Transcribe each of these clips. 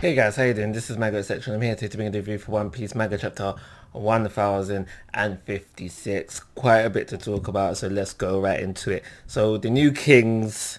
Hey guys, how you doing? This is Manga section. I'm here today to bring a review for One Piece Manga chapter 1056. Quite a bit to talk about, so let's go right into it. So the new kings,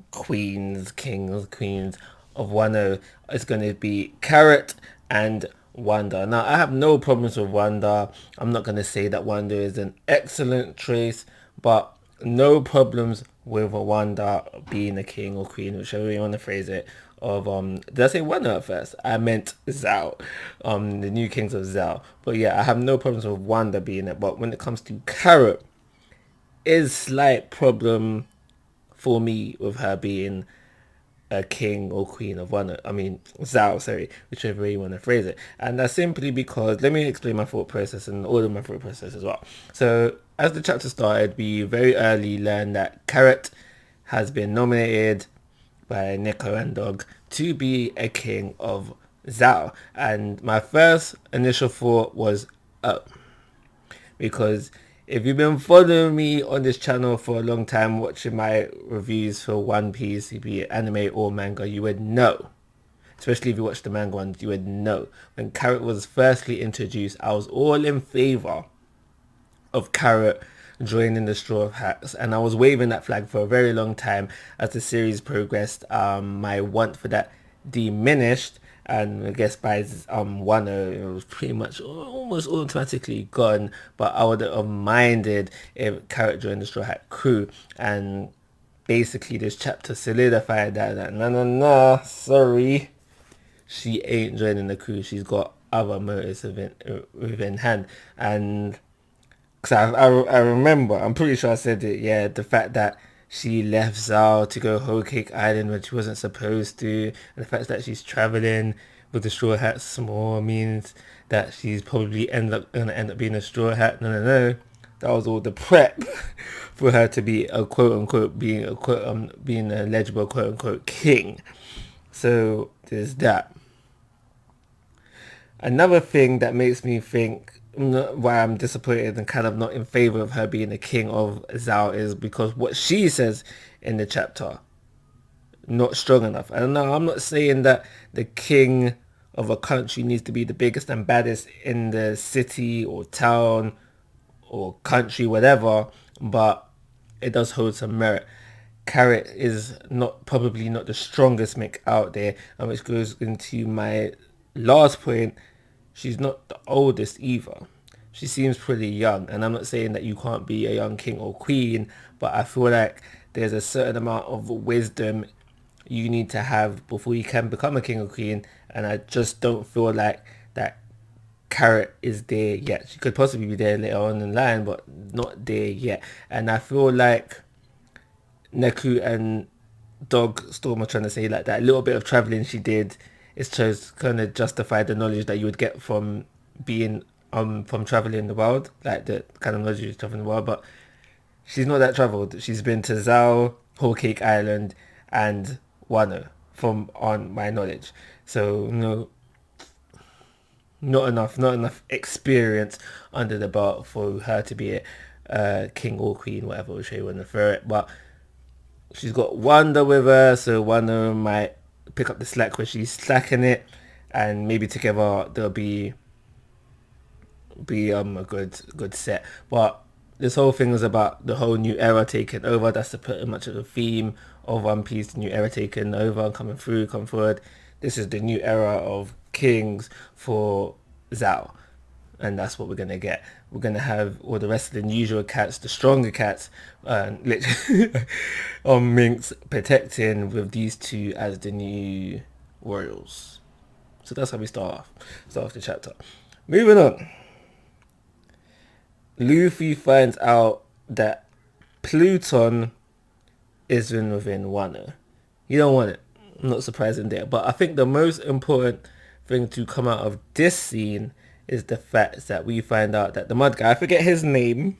queens of Wano is going to be Carrot and Wanda. Now I have no problems with Wanda. I'm not going to say that Wanda is an excellent choice, but no problems with Wanda being a king or queen, whichever way you want to phrase it. Of did I say Wanda at first? I meant Zhao, the new kings of Zhao. But yeah, I have no problems with Wanda being it. But when it comes to Carrot, is slight problem for me with her being a king or queen of one. I mean, Zhao, sorry, whichever way you want to phrase it. And that's simply because, let me explain my thought process and all of my thought process as well. So, as the chapter started, we very early learned that Carrot has been nominated by Nico and Dog to be a king of Zhao. And my first initial thought was, oh, because if you've been following me on this channel for a long time, watching my reviews for One Piece, be it anime or manga, you would know, especially if you watch the manga ones, you would know when Carrot was firstly introduced, I was all in favor of Carrot joining the Straw Hats, and I was waving that flag for a very long time. As the series progressed, my want for that diminished, and I guess by one, it was pretty much almost automatically gone. But I would have minded if Carrot joined the Straw Hat crew, and basically this chapter solidified that no, sorry, she ain't joining the crew. She's got other motives within hand. And because I remember, I'm pretty sure I said it, yeah, the fact that she left Zal to go Whole Cake Island when she wasn't supposed to, and the fact that she's traveling with the Straw Hat Small means that she's probably gonna end up being a Straw Hat. No. That was all the prep for her to be a quote unquote being a legible quote unquote king. So there's that. Another thing that makes me think why I'm disappointed and kind of not in favor of her being the king of Zhao is because what she says in the chapter not strong enough. I don't know. I'm not saying that the king of a country needs to be the biggest and baddest in the city or town or country, whatever, but it does hold some merit. Carrot is probably not the strongest mech out there, and which goes into my last point. She's not the oldest either. She seems pretty young, and I'm not saying that you can't be a young king or queen, but I feel like there's a certain amount of wisdom you need to have before you can become a king or queen, and I just don't feel like that Carrot is there yet. She could possibly be there later on in line, but not there yet. And I feel like Neku and Dog Storm are trying to say like that little bit of traveling she did is just kind of justify the knowledge that you would get from being from traveling the world, like the kind of knowledge you travel in the world. But she's not that traveled. She's been to Zhao, Whole Cake Island, and Wano from on my knowledge. So no, not enough experience under the belt for her to be a king or queen, whatever which way you want to throw it. But she's got Wanda with her, so Wanda might pick up the slack where she's slacking it, and maybe together they'll be a good set. But this whole thing is about the whole new era taking over. That's pretty much of the theme of One Piece. The new era taking over, coming through, come forward. This is the new era of kings for Zhao, and that's what we're gonna get. We're gonna have all the rest of the usual cats, the stronger cats, literally on Minx protecting with these two as the new royals. So that's how we start off the chapter. Moving on. Luffy finds out that Pluton is within Wano. You don't want it. Not surprising there. But I think the most important thing to come out of this scene is the fact that we find out that the mud guy, I forget his name,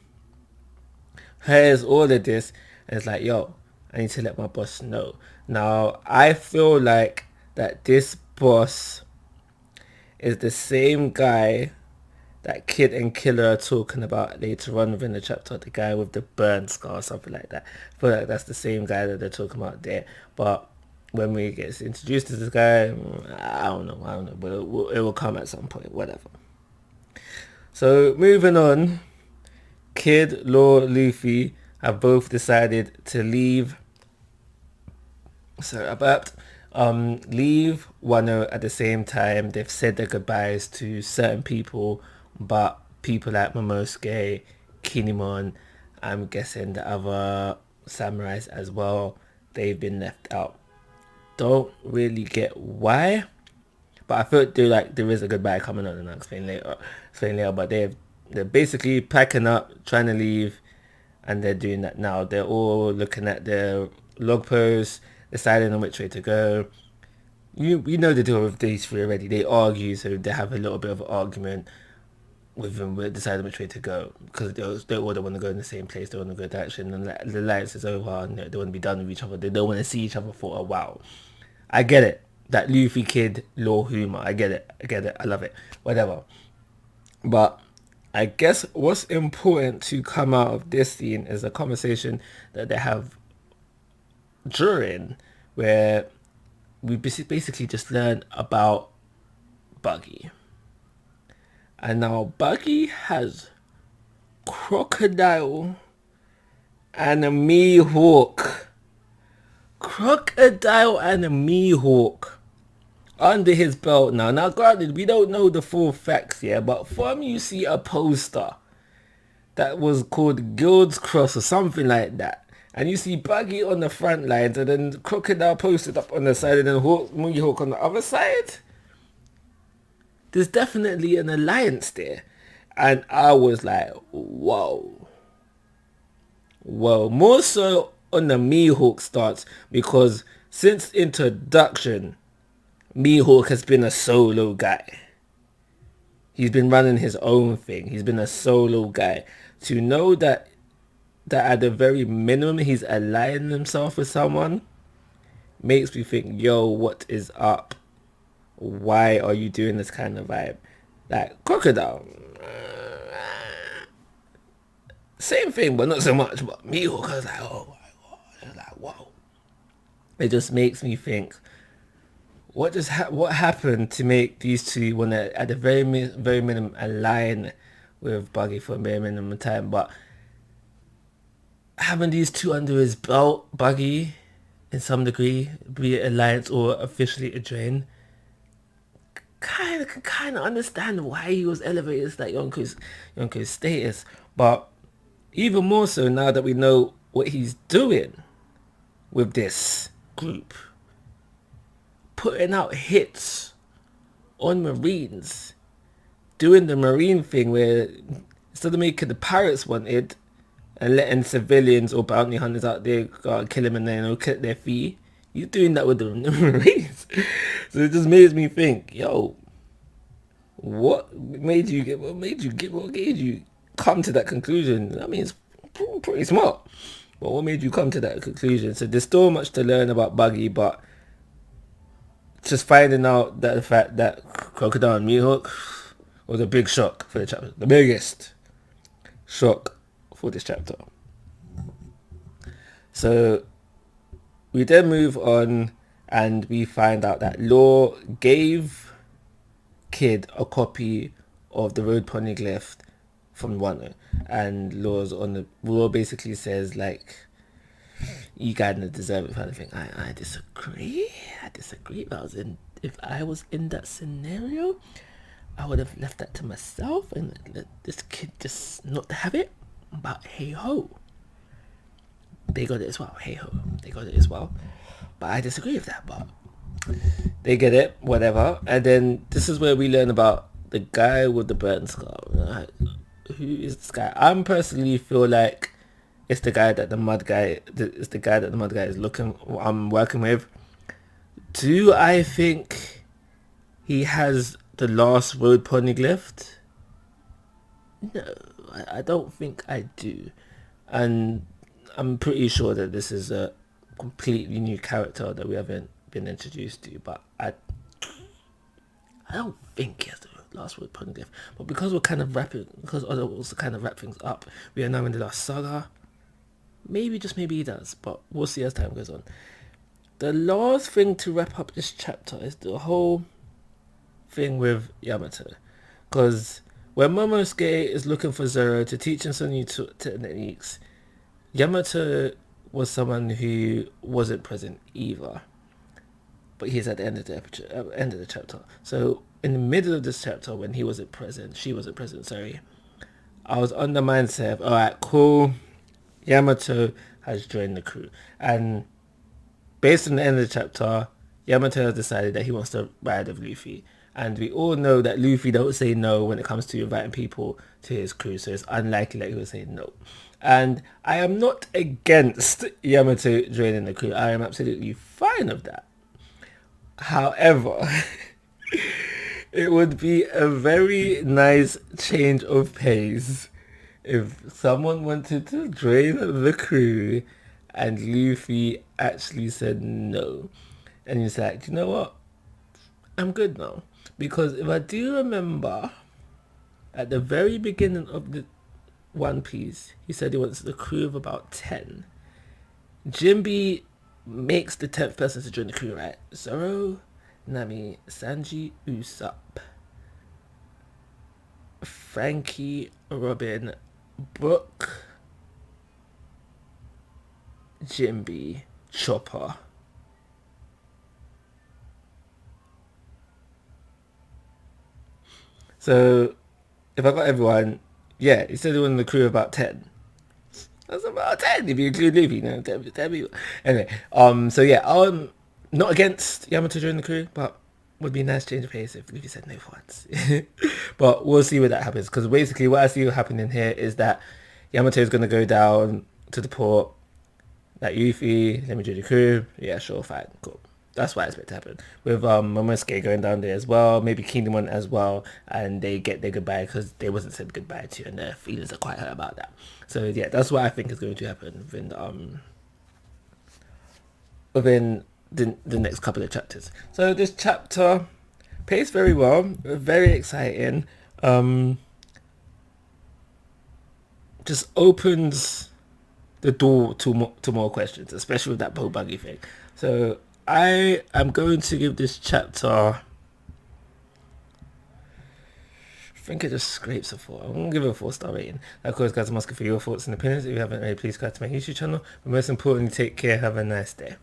hears all of this and it's like, yo, I need to let my boss know. Now, I feel like that this boss is the same guy that Kid and Killer are talking about later on within the chapter, the guy with the burn scar or something like that. I feel like that's the same guy that they're talking about there. But when we get introduced to this guy, I don't know, but it will come at some point, whatever. So moving on, Kid, Law, Luffy have both decided to leave. So about leave Wano at the same time. They've said their goodbyes to certain people, but people like Momosuke, Kinemon, I'm guessing the other samurais as well, they've been left out. Don't really get why, but I feel there is a goodbye coming on, and I'll explain later. But they're basically packing up, trying to leave, and they're doing that now. They're all looking at their log posts, deciding on which way to go. You know the deal with these three already. They argue, so they have a little bit of an argument with them. We're deciding which way to go because they all don't want to go in the same place. They want to go direction, and the alliance is over. And they want to be done with each other. They don't want to see each other for a while. I get it. That Luffy Kid Law humor. I get it. I love it. Whatever. But I guess what's important to come out of this scene is a conversation that they have during, where we basically just learn about Buggy. And now Buggy has Crocodile and a Mihawk. Crocodile and a Mihawk under his belt now. Now granted, we don't know the full facts here, but from you see a poster that was called Guild's Cross or something like that. And you see Buggy on the front lines and then Crocodile posted up on the side and then Mihawk on the other side. There's definitely an alliance there. And I was like, whoa. Whoa. More so on the Mihawk starts because since introduction, Mihawk has been a solo guy. He's been running his own thing. He's been a solo guy. To know that at the very minimum he's aligning himself with someone makes me think, yo, what is up? Why are you doing this kind of vibe? Like Crocodile, same thing, but not so much. But Mihawk, I was like, oh my god, I was like, whoa. It just makes me think, what happened to make these two want to, at the very minimum, align with Buggy for a very minimum time? But having these two under his belt, Buggy, in some degree, be it alliance or officially a drain, kind of understand why he was elevated to that Yonko's status. But even more so now that we know what he's doing with this group, putting out hits on Marines, doing the Marine thing where instead of making the pirates wanted and letting civilians or bounty hunters out there kill them and then cut their fee, he's doing that with the Marines. So it just makes me think, yo, what made you come to that conclusion? I mean, it's pretty smart, but what made you come to that conclusion? So there's still much to learn about Buggy, but just finding out that the fact that Crocodile and Mihawk was a big shock for the chapter. The biggest shock for this chapter. So we then move on and we find out that Law gave Kid a copy of the road poneglyph from Wano, and Law basically says like, you guys don't deserve it kind of thing. I disagree. If I was in that scenario, I would have left that to myself and let this kid just not have it. But hey ho, they got it as well. But I disagree with that. But they get it, whatever. And then this is where we learn about the guy with the burn scar. Who is this guy? I personally feel like it's the guy that the mud guy is working with. Do I think he has the last road poneglyph? No, I don't think I do. And I'm pretty sure that this is a completely new character that we haven't been introduced to, but I don't think he has the last road poneglyph. But because Oda wants to kind of wrap things up, we are now in the last saga. Maybe, just maybe he does, but we'll see as time goes on. The last thing to wrap up this chapter is the whole thing with Yamato. Because when Momosuke is looking for Zoro to teach him some new techniques, Yamato was someone who wasn't present either. But he's at the end of the chapter. So in the middle of this chapter, when he wasn't present, she wasn't present. Sorry, I was on the mindset of, all right, cool. Yamato has joined the crew, and based on the end of the chapter, Yamato has decided that he wants to ride with Luffy. And we all know that Luffy don't say no when it comes to inviting people to his crew, so it's unlikely that he will say no. And I am not against Yamato joining the crew. I am absolutely fine with that. However, it would be a very nice change of pace if someone wanted to join the crew and Luffy actually said no. And he's like, you know what? I'm good now. Because if I do remember, at the very beginning of the One Piece, he said he wants the crew of about 10. Jinbe makes the 10th person to join the crew, right? Zoro, Nami, Sanji, Usopp, Frankie, Robin, Brook, Jinbe, Chopper. So, if I got everyone, yeah, he said he wanted the crew of about 10. That's about 10 if you include Luffy, you know, 10 people. Anyway, so yeah, not against Yamato joining the crew, but would be a nice change of pace if Luffy said no for once. But we'll see where that happens, because basically what I see happening here is that Yamato is going to go down to the port, like Luffy, let me join the crew. Yeah, sure, fine, cool. That's what I expect to happen. With Momosuke going down there as well, maybe Kingdom One as well, and they get their goodbye because they wasn't said goodbye to, and their feelings are quite hurt about that. So yeah, that's what I think is going to happen within the next couple of chapters. So this chapter paced very well, very exciting. Just opens the door to more questions, especially with that Bo Buggy thing. So I am going to give this chapter, I think it just scrapes a 4. I'm going to give it a 4-star rating. Of course, guys, I'm asking for your thoughts and opinions. If you haven't already, please subscribe to my YouTube channel. But most importantly, take care. Have a nice day.